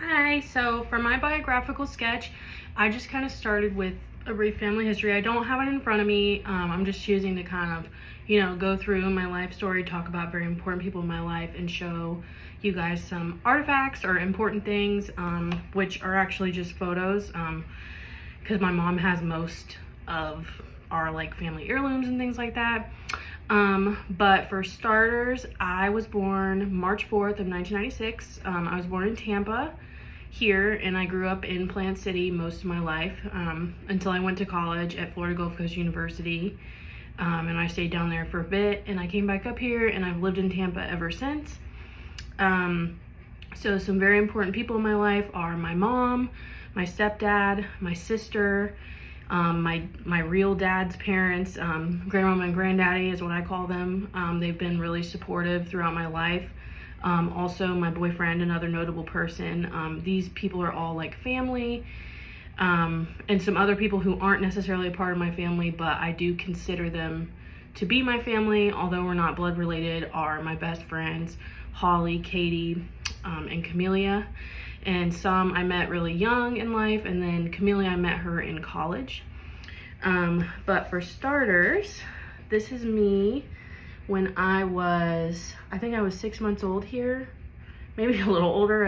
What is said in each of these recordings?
Hi, so for my biographical sketch, I just kind of started with a brief family history. I don't have it in front of me. I'm just choosing to kind of, go through my life story, talk about very important people in my life, and show you guys some artifacts or important things, which are actually just photos, because my mom has most of our like family heirlooms and things like that. But for starters, I was born March 4th of 1996. I was born in Tampa here, and I grew up in Plant City most of my life, until I went to college at Florida Gulf Coast University. And I stayed down there for a bit, and I came back up here, and I've lived in Tampa ever since. So some very important people in my life are my mom, my stepdad, my sister, my real dad's parents, grandmama and granddaddy is what I call them. They've been really supportive throughout my life. Also my boyfriend, another notable person. These people are all like family, and some other people who aren't necessarily a part of my family, but I do consider them to be my family, although we're not blood related, are my best friends, Holly, Katie, and Camelia. And some I met really young in life, and then Camelia, I met her in college. But for starters, this is me when I think I was 6 months old here, maybe a little older.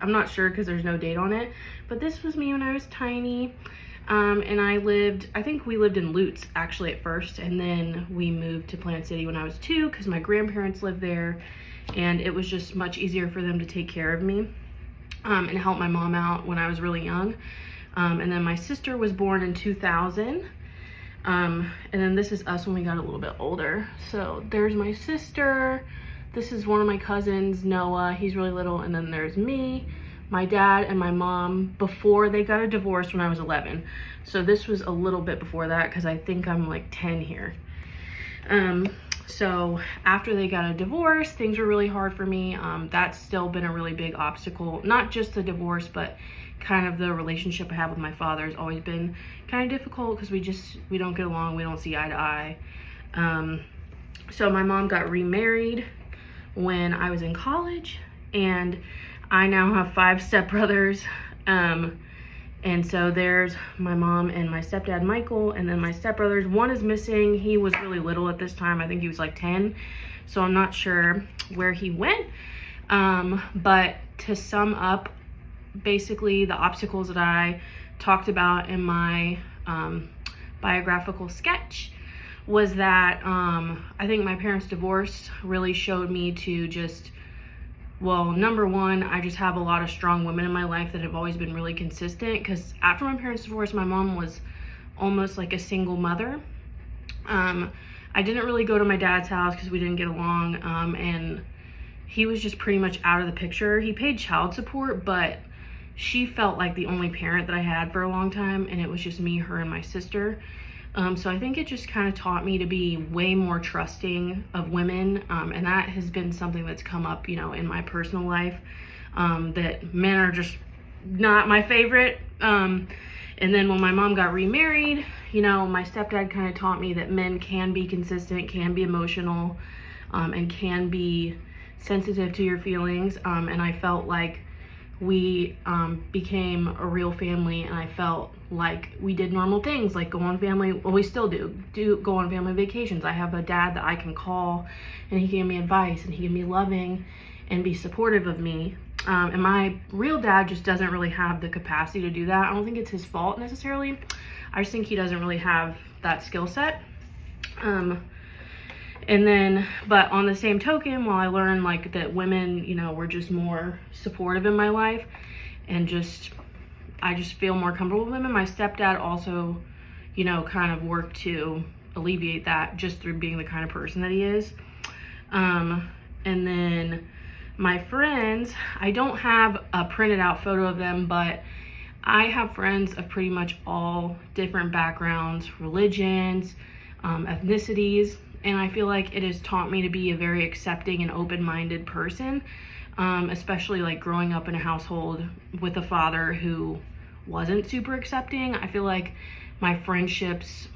I'm not sure because there's no date on it, but this was me when I was tiny. And I think we lived in Lutz actually at first, and then we moved to Plant City when I was 2 because my grandparents lived there, and it was just much easier for them to take care of me. And help my mom out when I was really young. And then my sister was born in 2000. And then this is us when we got a little bit older. So there's my sister. This is one of my cousins, Noah. He's really little. And then there's me, my dad, and my mom before they got a divorce when I was 11. So this was a little bit before that because I think I'm like 10 here. So after they got a divorce, things were really hard for me. That's still been a really big obstacle. Not just the divorce, but kind of the relationship I have with my father has always been kind of difficult because we don't get along. We don't see eye to eye. So my mom got remarried when I was in college, and I now have 5 stepbrothers. And so there's my mom and my stepdad, Michael, and then my stepbrothers. One is missing. He was really little at this time. I think he was like 10. So I'm not sure where he went. But to sum up, basically the obstacles that I talked about in my biographical sketch was that I think my parents' divorce really showed me to just, well, number one, I just have a lot of strong women in my life that have always been really consistent, because after my parents' divorce, my mom was almost like a single mother. I didn't really go to my dad's house because we didn't get along, and he was just pretty much out of the picture. He paid child support, but she felt like the only parent that I had for a long time, and it was just me, her, and my sister. So I think it just kind of taught me to be way more trusting of women, and that has been something that's come up, in my personal life, that men are just not my favorite. And then when my mom got remarried, my stepdad kind of taught me that men can be consistent, can be emotional, and can be sensitive to your feelings. And I felt like we became a real family, and I felt like we did normal things like go on family, well, we still do go on family vacations. I have a dad that I can call, and he gave me advice, and he can be loving and be supportive of me. And my real dad just doesn't really have the capacity to do that. I don't think it's his fault necessarily. I just think he doesn't really have that skill set. And then, but on the same token, while I learned like that women, were just more supportive in my life, and I just feel more comfortable with women. My stepdad also, kind of worked to alleviate that just through being the kind of person that he is. And then my friends, I don't have a printed out photo of them, but I have friends of pretty much all different backgrounds, religions, ethnicities. And I feel like it has taught me to be a very accepting and open-minded person, especially like growing up in a household with a father who wasn't super accepting. I feel like my friendships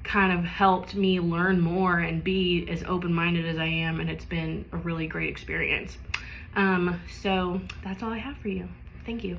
kind of helped me learn more and be as open-minded as I am, and it's been a really great experience. So that's all I have for you. Thank you.